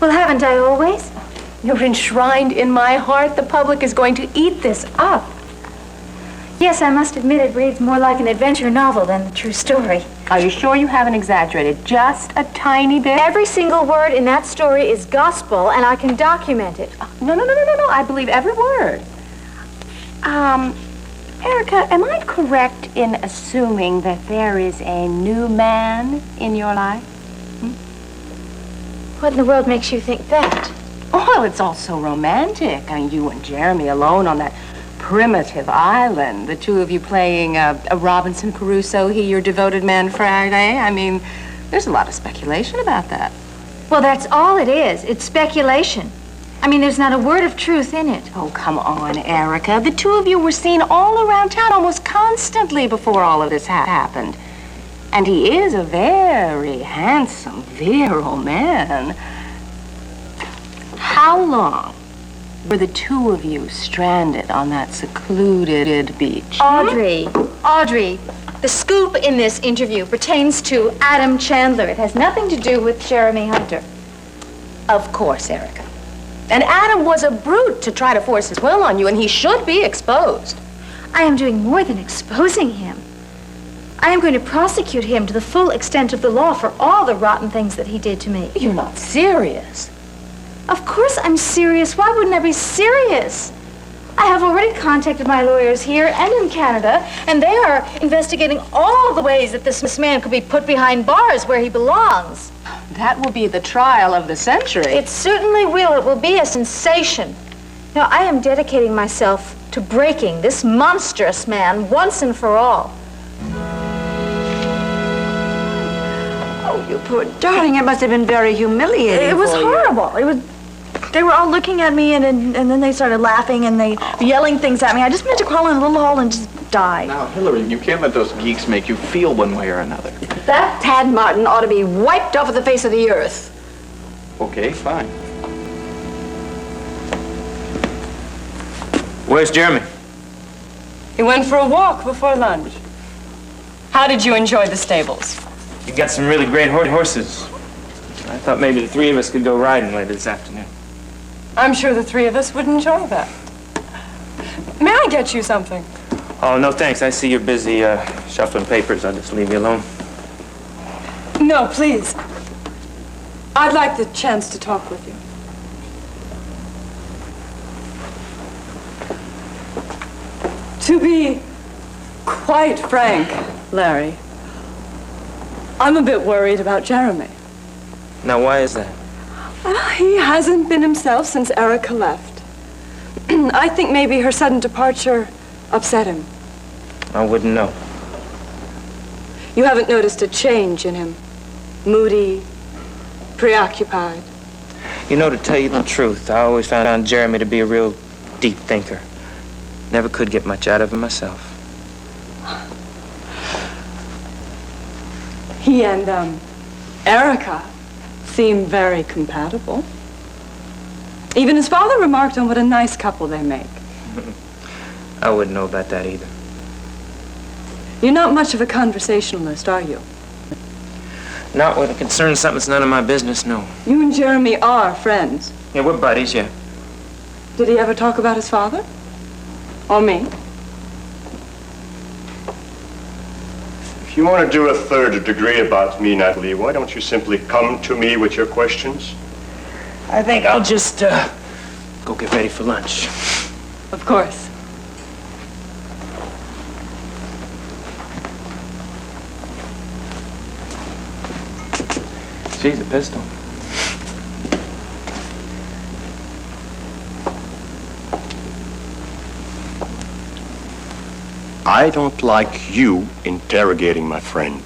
Well, haven't I always? You're enshrined in my heart. The public is going to eat this up. Yes, I must admit it reads more like an adventure novel than the true story. Are you sure you haven't exaggerated? Just a tiny bit? Every single word in that story is gospel, and I can document it. No. I believe every word. Erica, am I correct in assuming that there is a new man in your life? What in the world makes you think that? Oh, well, it's all so romantic. I mean, you and Jeremy alone on that primitive island. The two of you playing a Robinson Crusoe, he your devoted man Friday. I mean, there's a lot of speculation about that. Well, that's all it is. It's speculation. I mean, there's not a word of truth in it. Oh, come on, Erica. The two of you were seen all around town almost constantly before all of this happened. And he is a very handsome, virile man. How long were the two of you stranded on that secluded beach? Audrey, the scoop in this interview pertains to Adam Chandler. It has nothing to do with Jeremy Hunter. Of course, Erica. And Adam was a brute to try to force his will on you, and he should be exposed. I am doing more than exposing him. I am going to prosecute him to the full extent of the law for all the rotten things that he did to me. You're not serious. Of course I'm serious. Why wouldn't I be serious? I have already contacted my lawyers here and in Canada, and they are investigating all the ways that this man could be put behind bars where he belongs. That will be the trial of the century. It certainly will. It will be a sensation. Now, I am dedicating myself to breaking this monstrous man once and for all. Oh, you poor darling. It must have been very humiliating. It was horrible. They were all looking at me, and then they started laughing, and they yelling things at me. I just meant to crawl in a little hole and just die. Now, Hillary, you can't let those geeks make you feel one way or another. That Tad Martin ought to be wiped off of the face of the earth. Okay, fine. Where's Jeremy? He went for a walk before lunch. How did you enjoy the stables? You got some really great horses. I thought maybe the three of us could go riding later this afternoon. I'm sure the three of us would enjoy that. May I get you something? Oh, no thanks. I see you're busy shuffling papers. I'll just leave you alone. No, please. I'd like the chance to talk with you. To be quite frank, Larry, I'm a bit worried about Jeremy. Now, why is that? Well, he hasn't been himself since Erica left. I think maybe her sudden departure upset him. I wouldn't know. You haven't noticed a change in him? Moody, preoccupied? You know, to tell you the truth, I always found Jeremy to be a real deep thinker. Never could get much out of him myself. He and, Erica seem very compatible. Even his father remarked on what a nice couple they make. I wouldn't know about that either. You're not much of a conversationalist, are you? Not when it concerns something that's none of my business, no. You and Jeremy are friends. Yeah, we're buddies, yeah. Did he ever talk about his father? Or me? If you want to do a third degree about me, Natalie, why don't you simply come to me with your questions? I think I'll just go get ready for lunch. Of course. She's a pistol. I don't like you interrogating my friend.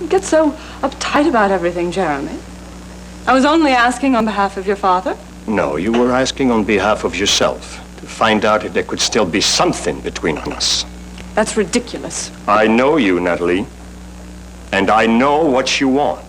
You get so uptight about everything, Jeremy. I was only asking on behalf of your father. No, you were asking on behalf of yourself to find out if there could still be something between us. That's ridiculous. I know you, Natalie, and I know what you want.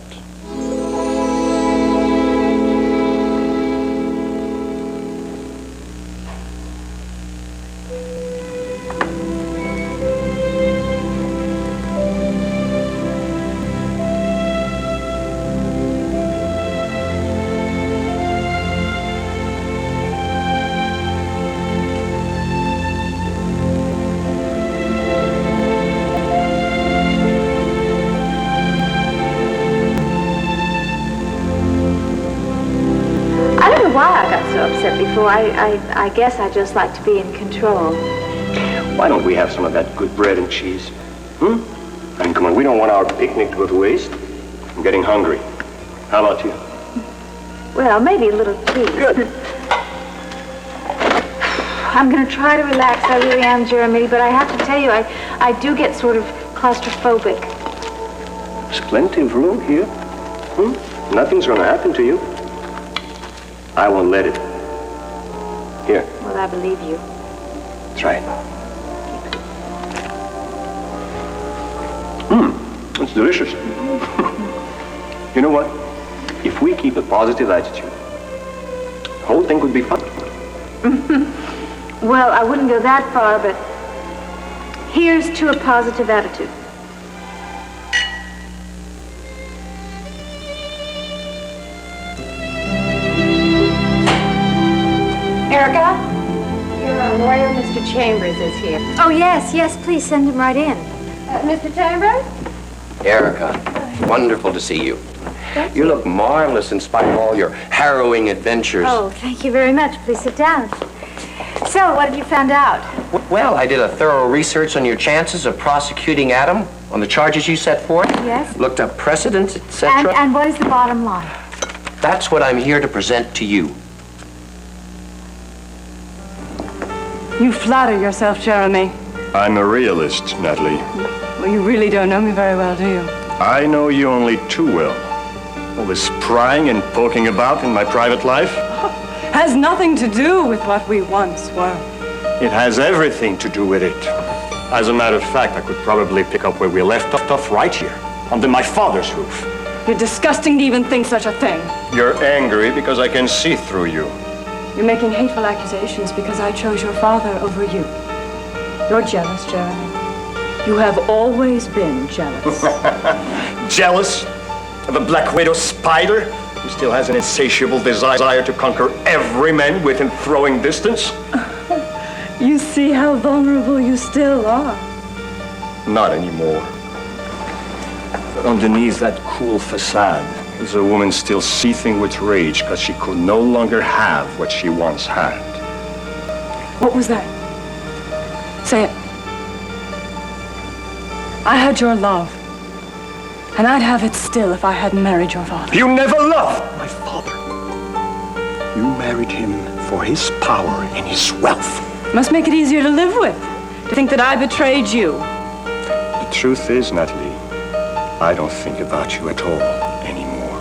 so upset before. I guess I just like to be in control. Why don't we have some of that good bread and cheese? I mean, come on, we don't want our picnic to go to waste. I'm getting hungry. How about you? Well, maybe a little tea. Good. I'm going to try to relax. I really am, Jeremy, but I have to tell you, I do get sort of claustrophobic. There's plenty of room here. Nothing's going to happen to you. I won't let it. Here. Well, I believe you. That's right. It's delicious. You know what? If we keep a positive attitude, the whole thing could be fun. Well, I wouldn't go that far, but here's to a positive attitude. Erica? Your lawyer, Mr. Chambers, is here. Oh, yes, please send him right in. Mr. Chambers? Erica, wonderful to see you. You look marvelous in spite of all your harrowing adventures. Oh, thank you very much. Please sit down. So, what have you found out? Well, I did a thorough research on your chances of prosecuting Adam on the charges you set forth. Yes. Looked up precedents, etc. And what is the bottom line? That's what I'm here to present to you. You flatter yourself, Jeremy. I'm a realist, Natalie. Well, you really don't know me very well, do you? I know you only too well. All this prying and poking about in my private life, Has nothing to do with what we once were. it has everything to do with it. As a matter of fact, I could probably pick up where we left off right here, under my father's roof. You're disgusting to even think such a thing. You're angry because I can see through you. You're making hateful accusations because I chose your father over you. You're jealous, Jeremy. You have always been jealous. Jealous of a black widow spider who still has an insatiable desire to conquer every man within throwing distance? You see how vulnerable you still are. Not anymore. But underneath that cool facade is a woman still seething with rage because she could no longer have what she once had. What was that? Say it. I had your love. And I'd have it still if I hadn't married your father. You never loved my father. You married him for his power and his wealth. Must make it easier to live with. To think that I betrayed you. The truth is, Natalie, I don't think about you at all anymore.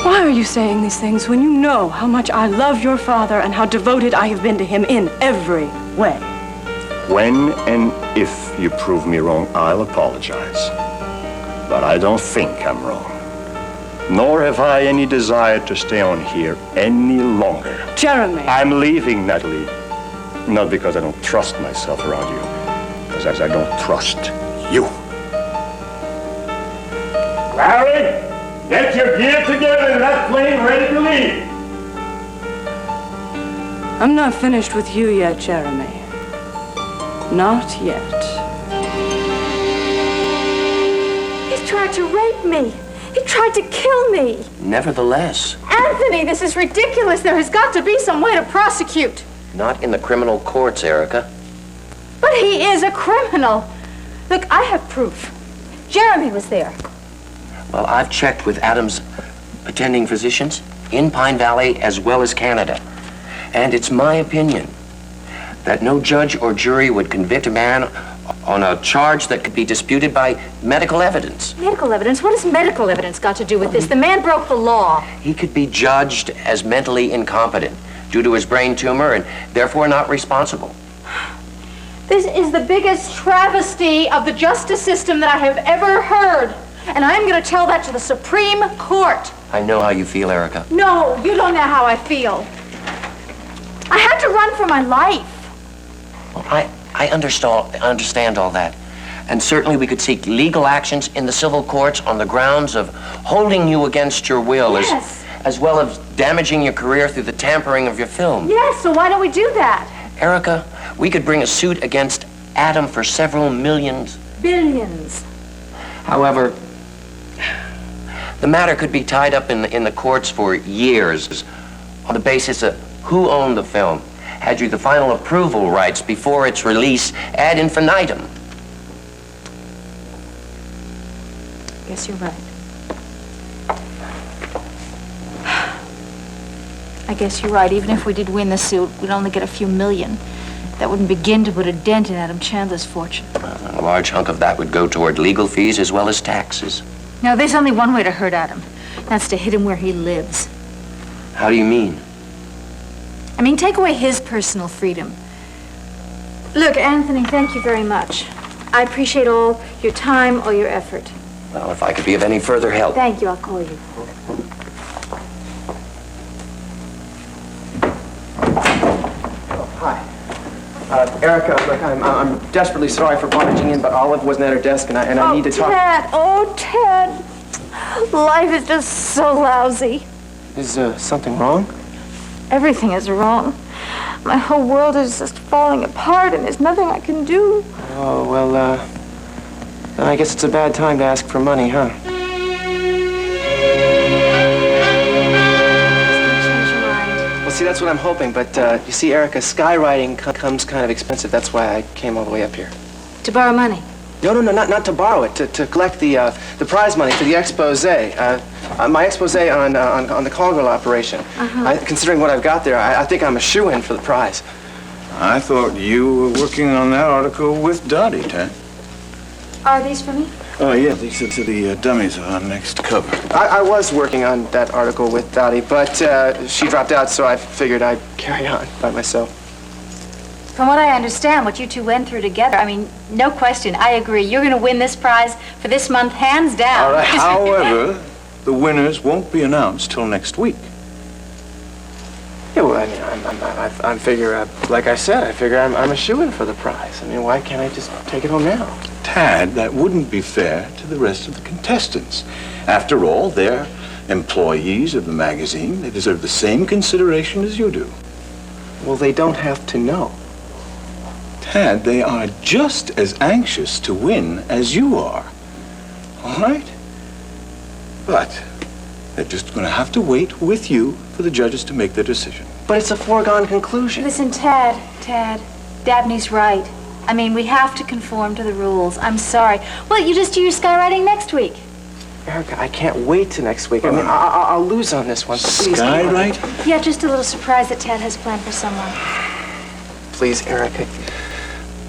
Why are you saying these things when you know how much I love your father and how devoted I have been to him in every way? When and if you prove me wrong, I'll apologize. But I don't think I'm wrong. Nor have I any desire to stay on here any longer. Jeremy. I'm leaving, Natalie. Not because I don't trust myself around you, because I don't trust you. Larry, get your gear together and that plane ready to leave. I'm not finished with you yet, Jeremy. Not yet. He's tried to rape me. He tried to kill me. Nevertheless, Anthony, this is ridiculous. There has got to be some way to prosecute. not in the criminal courts, Erica. But he is a criminal. Look, I have proof. Jeremy was there. Well, I've checked with Adam's attending physicians in Pine Valley as well as Canada. And it's my opinion that no judge or jury would convict a man on a charge that could be disputed by medical evidence. Medical evidence? What has medical evidence got to do with this? The man broke the law. He could be judged as mentally incompetent due to his brain tumor and therefore not responsible. This is the biggest travesty of the justice system that I have ever heard. And I'm going to tell that to the Supreme Court. I know how you feel, Erica. No, you don't know how I feel. I had to run for my life. Well, I understand all that. And certainly we could seek legal actions in the civil courts on the grounds of holding you against your will, Yes. as well as damaging your career through the tampering of your film. Yes, so why don't we do that? Erica, we could bring a suit against Adam for several millions. Billions. However, the matter could be tied up in the courts for years, on the basis of who owned the film, had you the final approval rights before its release ad infinitum. Guess you're right. I guess you're right. Even if we did win the suit, we'd only get a few million. That wouldn't begin to put a dent in Adam Chandler's fortune. A large hunk of that would go toward legal fees as well as taxes. Now, there's only one way to hurt Adam. That's to hit him where he lives. How do you mean? I mean, take away his personal freedom. Look, Anthony, thank you very much. I appreciate all your time, all your effort. Well, if I could be of any further help. Thank you. I'll call you. Erica, look, I'm desperately sorry for barging in, but Olive wasn't at her desk, and I need to talk. Ted! Oh, Ted! Life is just so lousy. Is something wrong? Everything is wrong. My whole world is just falling apart, and there's nothing I can do. Oh, well, then I guess it's a bad time to ask for money, huh? Well, see, that's what I'm hoping, but you see, Erica, skywriting comes kind of expensive. That's why I came all the way up here. To borrow money? No, not to borrow it, to collect the prize money for the expose. My expose on the Colville operation. Considering what I've got there, I think I'm a shoo-in for the prize. I thought you were working on that article with Dottie, Ted. Are these for me? Oh, yeah, these are the dummies on next cover. I was working on that article with Dottie, but she dropped out, so I figured I'd carry on by myself. From what I understand, what you two went through together, I mean, no question, I agree. You're going to win this prize for this month, hands down. All right. However, the winners won't be announced till next week. Yeah, well, I mean, I figure, like I said, I figure I'm a shoo-in for the prize. I mean, why can't I just take it home now? Tad, that wouldn't be fair to the rest of the contestants. After all, they're employees of the magazine. They deserve the same consideration as you do. Well, they don't have to know. Tad, they are just as anxious to win as you are. All right? But they're just going to have to wait with you for the judges to make their decision. But it's a foregone conclusion. Listen, Tad, Dabney's right. I mean, we have to conform to the rules. I'm sorry. Well, you just do your skywriting next week. Erica, I can't wait till next week. I mean, I'll lose on this one. Please. Skywrite? Yeah, just a little surprise that Tad has planned for someone. Please, Erica.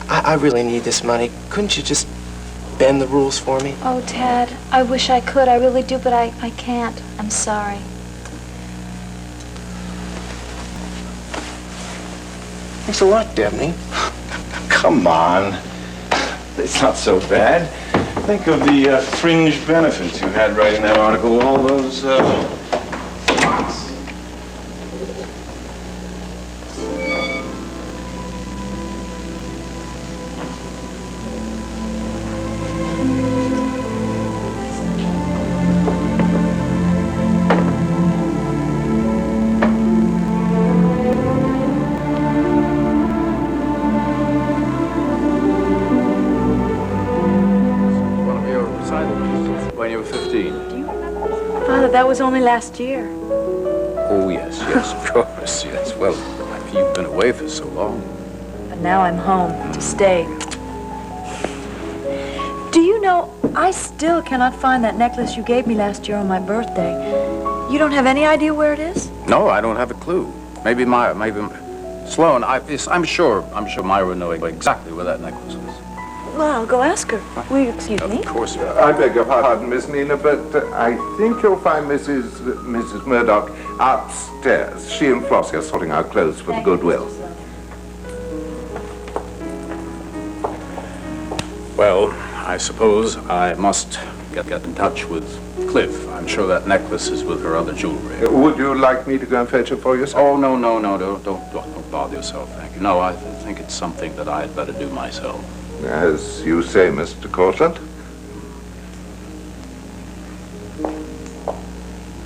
I really need this money. Couldn't you just bend the rules for me? Oh, Tad, I wish I could. I really do, but I can't. I'm sorry. Thanks a lot, Dabney. Come on. It's not so bad. Think of the fringe benefits you had writing that article, all those plots. Father, that was only last year. Oh, yes, of course, yes. Well, you've been away for so long. But now I'm home to stay. Do you know, I still cannot find that necklace you gave me last year on my birthday. You don't have any idea where it is? No, I don't have a clue. Maybe Sloan, I'm sure Myra would know exactly where that necklace is. Well, I'll go ask her. Will you excuse me? Of course. I beg your pardon, Miss Nina, but I think you'll find Mrs. Murdoch upstairs. She and Flossie are sorting out clothes for the Goodwill. Well, I suppose I must get in touch with Cliff. I'm sure that necklace is with her other jewelry. Would you like me to go and fetch it for yourself? Oh, no, don't bother yourself, thank you. No, I think it's something that I had better do myself. As you say, Mr. Cortlandt.